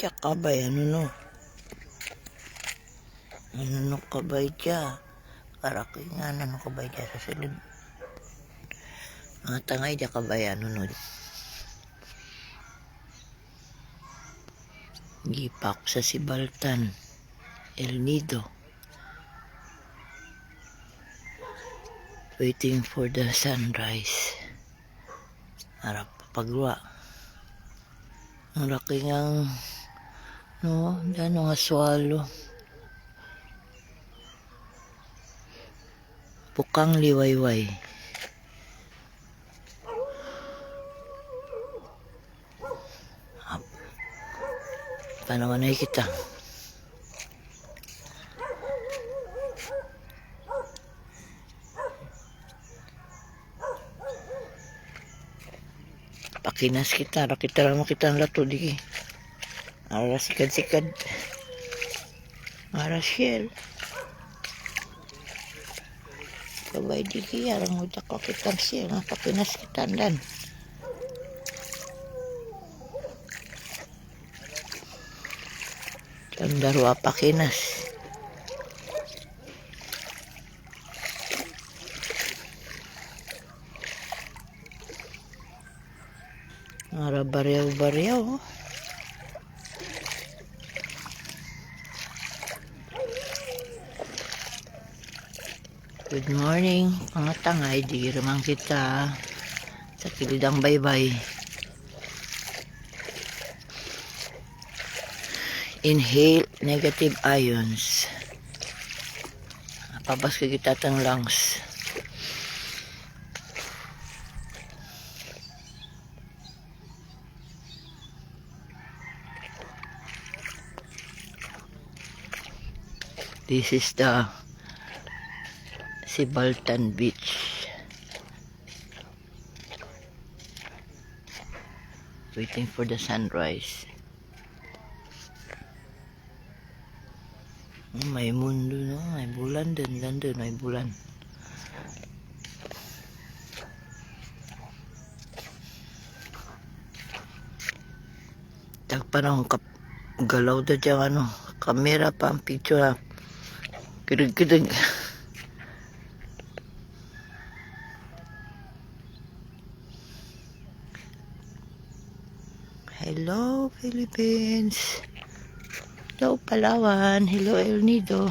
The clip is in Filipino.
kabay, ano no? Ano no kabay dya? Karaki nga, ano kabay dya sa silid. Mga tangay dya kabay, ano no? Gipak sa Sibaltan, El Nido. Waiting for the sunrise. Harap pagwa. Ang laki ngang, no, dyan nga swallow. Pukang liwayway. Panaman na kita. Pakinas kita, rakita lang makita ang lato di. Ara sikad-sikad. Ara shell. Kabay di kaya, arang utak ko kitang shell. Pakinas kita dan. Tandaro pakinas. Ara baryaw-baryaw. Good morning, mga tangay, di ramang kita sa kilidang baybay. Inhale negative ions. Pabas ka kita tang lungs. This is the Sibaltan Beach. Waiting for the sunrise. May mundo, no? May bulan din. Nandun, may bulan. Tagpanahon galaw da dyan, ano, kamera pa ang picture, ha. Kirig-kirig. Hello, Philippines. Hello, Palawan. Hello, El Nido.